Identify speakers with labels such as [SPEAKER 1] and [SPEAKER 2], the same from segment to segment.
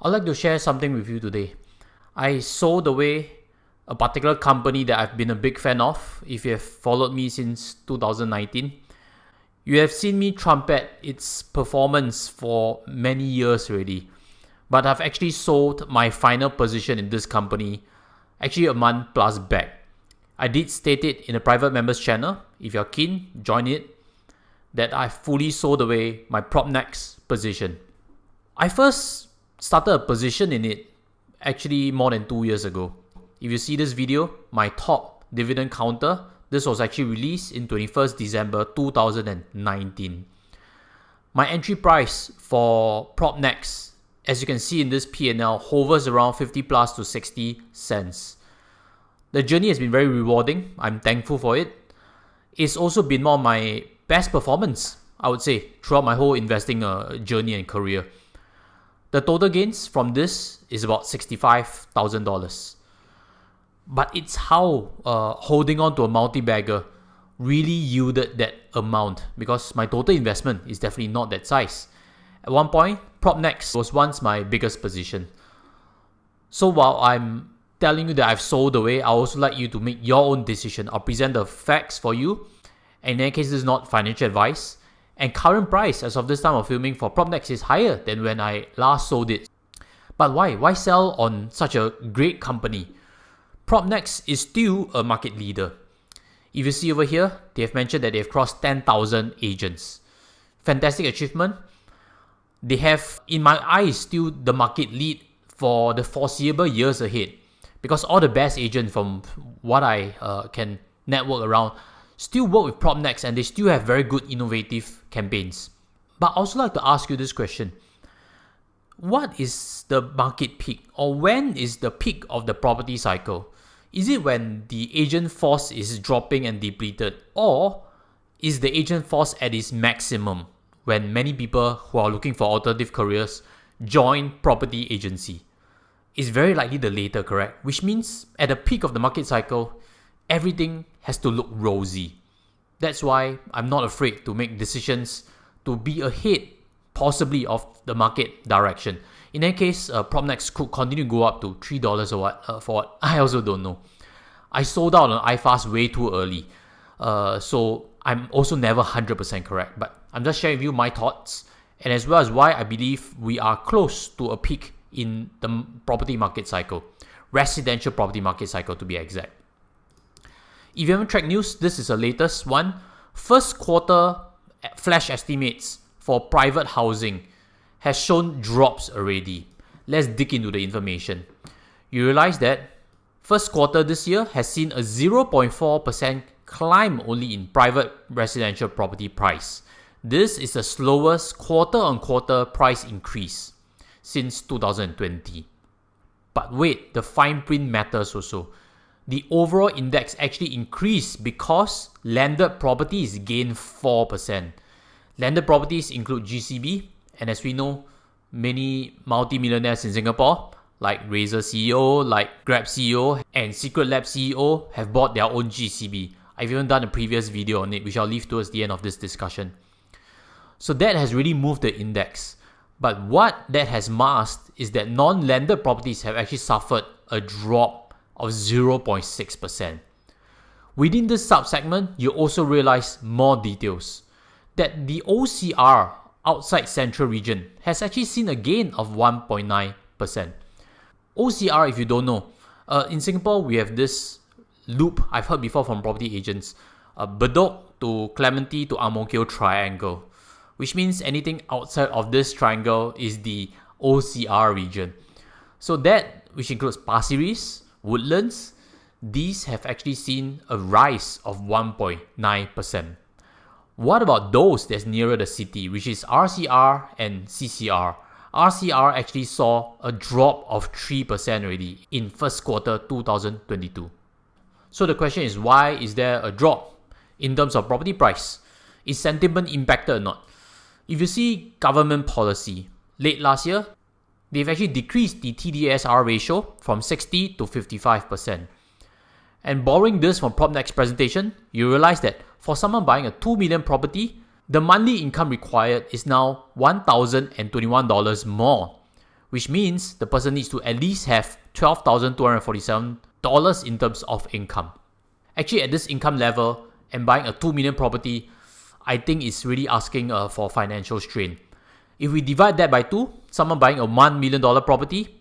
[SPEAKER 1] I'd like to share something with you today. I sold away a particular company that I've been a big fan of. If you have followed me since 2019, you have seen me trumpet its performance for many years already. But I've actually sold my final position in this company actually a month plus back. I did state it in a private members channel. If you're keen, join it. That I fully sold away my Propnex position. I first started a position in it actually more than 2 years ago. If you see this video, my top dividend counter, this was actually released in 21st December 2019. My entry price for Propnex, as you can see in this P&L, hovers around 50 plus to 60 cents. The journey has been very rewarding. I'm thankful for it. It's also been one of my best performance, I would say, throughout my whole investing journey and career. The total gains from this is about $65,000. But it's how holding on to a multi-bagger really yielded that amount, because my total investment is definitely not that size. At one point, Propnex was once my biggest position. So while I'm telling you that I've sold away, I also like you to make your own decision. I'll present the facts for you. In any case, this is not financial advice. And current price as of this time of filming for Propnex is higher than when I last sold it. But why? Why sell on such a great company? Propnex is still a market leader. If you see over here, they have mentioned that they have crossed 10,000 agents. Fantastic achievement. They have, in my eyes, still the market lead for the foreseeable years ahead. Because all the best agents from what I can network around still work with Propnex and they still have very good innovative campaigns. But I also like to ask you this question. What is the market peak, or when is the peak of the property cycle? Is it when the agent force is dropping and depleted, or is the agent force at its maximum when many people who are looking for alternative careers join property agency? It's very likely the later, correct? Which means at the peak of the market cycle, everything has to look rosy. That's why I'm not afraid to make decisions to be ahead, possibly, of the market direction. In any case, Propnex could continue to go up to $3 or what, for what? I also don't know. I sold out on iFast way too early. So I'm also never 100% correct. But I'm just sharing with you my thoughts, and as well as why I believe we are close to a peak in the property market cycle. Residential property market cycle to be exact. If you haven't tracked news, this is the latest one. First quarter flash estimates for private housing has shown drops already. Let's dig into the information. You realize that first quarter this year has seen a 0.4% climb only in private residential property price. This is the slowest quarter-on-quarter price increase since 2020. But wait, the fine print matters also. The overall index actually increased because landed properties gained 4%. Landed properties include GCB, and as we know, many multi-millionaires in Singapore, like Razer CEO, like Grab CEO, and Secret Lab CEO have bought their own GCB. I've even done a previous video on it, which I'll leave towards the end of this discussion. So that has really moved the index. But what that has masked is that non-landed properties have actually suffered a drop of 0.6%. Within this subsegment, you also realize more details. That the OCR outside central region has actually seen a gain of 1.9%. OCR, if you don't know, in Singapore we have this loop I've heard before from property agents, Bedok to Clementi to Ang Mo Kio triangle, which means anything outside of this triangle is the OCR region. So that, which includes Pasir Ris, Woodlands, these have actually seen a rise of 1.9%. What about those that's nearer the city, which is RCR and CCR? RCR actually saw a drop of 3% already in first quarter 2022. So the question is, why is there a drop in terms of property price? Is sentiment impacted or not? If you see government policy, late last year, they've actually decreased the TDSR ratio from 60 to 55%. And borrowing this from Propnex presentation, you realize that for someone buying a 2 million property, the monthly income required is now $1,021 more, which means the person needs to at least have $12,247 in terms of income. Actually, at this income level and buying a 2 million property, I think it's really asking for financial strain. If we divide that by 2, someone buying a $1 million property,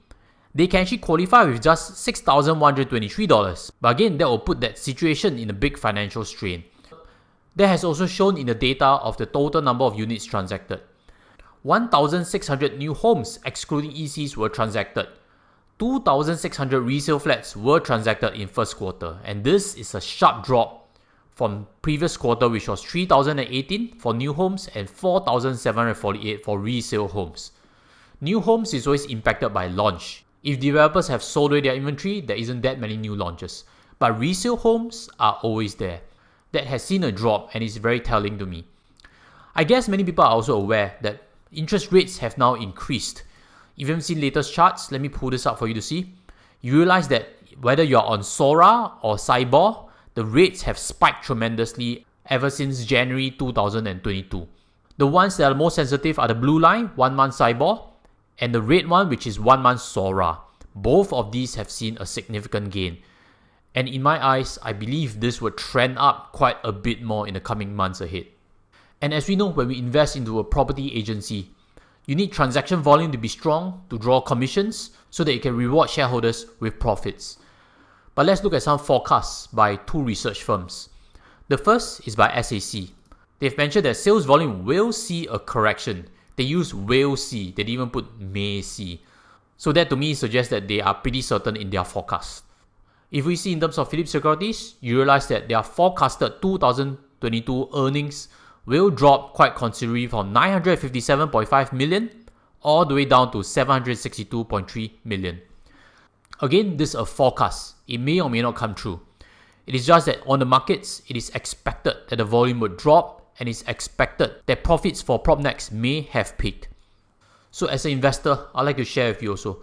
[SPEAKER 1] they can actually qualify with just $6,123. But again, that will put that situation in a big financial strain. That has also shown in the data of the total number of units transacted. 1,600 new homes excluding ECs were transacted. 2,600 resale flats were transacted in first quarter. And this is a sharp drop from previous quarter, which was 3,018 for new homes and 4,748 for resale homes. New homes is always impacted by launch. If developers have sold away their inventory, there isn't that many new launches. But resale homes are always there. That has seen a drop and is very telling to me. I guess many people are also aware that interest rates have now increased. If you haven't seen latest charts, let me pull this up for you to see. You realize that whether you're on SORA or SIBOR, the rates have spiked tremendously ever since January 2022. The ones that are most sensitive are the blue line, 1 month SIBOR, and the red one, which is 1 month SORA. Both of these have seen a significant gain. And in my eyes, I believe this will trend up quite a bit more in the coming months ahead. And as we know, when we invest into a property agency, you need transaction volume to be strong to draw commissions so that you can reward shareholders with profits. But let's look at some forecasts by 2 research firms. The first is by SAC. They've mentioned that sales volume will see a correction. They use will see, they didn't even put may see. So that to me suggests that they are pretty certain in their forecast. If we see in terms of Phillip Securities, you realize that their forecasted 2022 earnings will drop quite considerably from 957.5 million all the way down to 762.3 million. Again, this is a forecast. It may or may not come true. It is just that on the markets, it is expected that the volume would drop and it's expected that profits for Propnex may have peaked. So as an investor, I'd like to share with you also,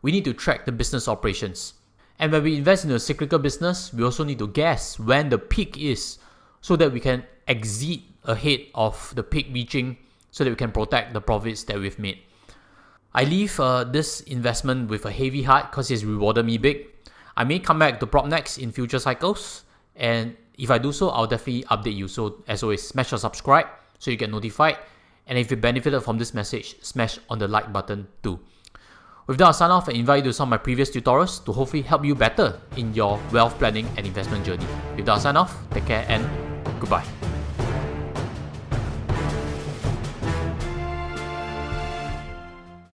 [SPEAKER 1] we need to track the business operations. And when we invest in a cyclical business, we also need to guess when the peak is so that we can exit ahead of the peak reaching so that we can protect the profits that we've made. I leave this investment with a heavy heart because it's rewarded me big. I may come back to Propnex in future cycles, and if I do so, I'll definitely update you. So as always, smash the subscribe so you get notified. And if you benefited from this message, smash on the like button too. With that, I'll sign off and invite you to some of my previous tutorials to hopefully help you better in your wealth planning and investment journey. With that, I'll sign off. Take care and goodbye.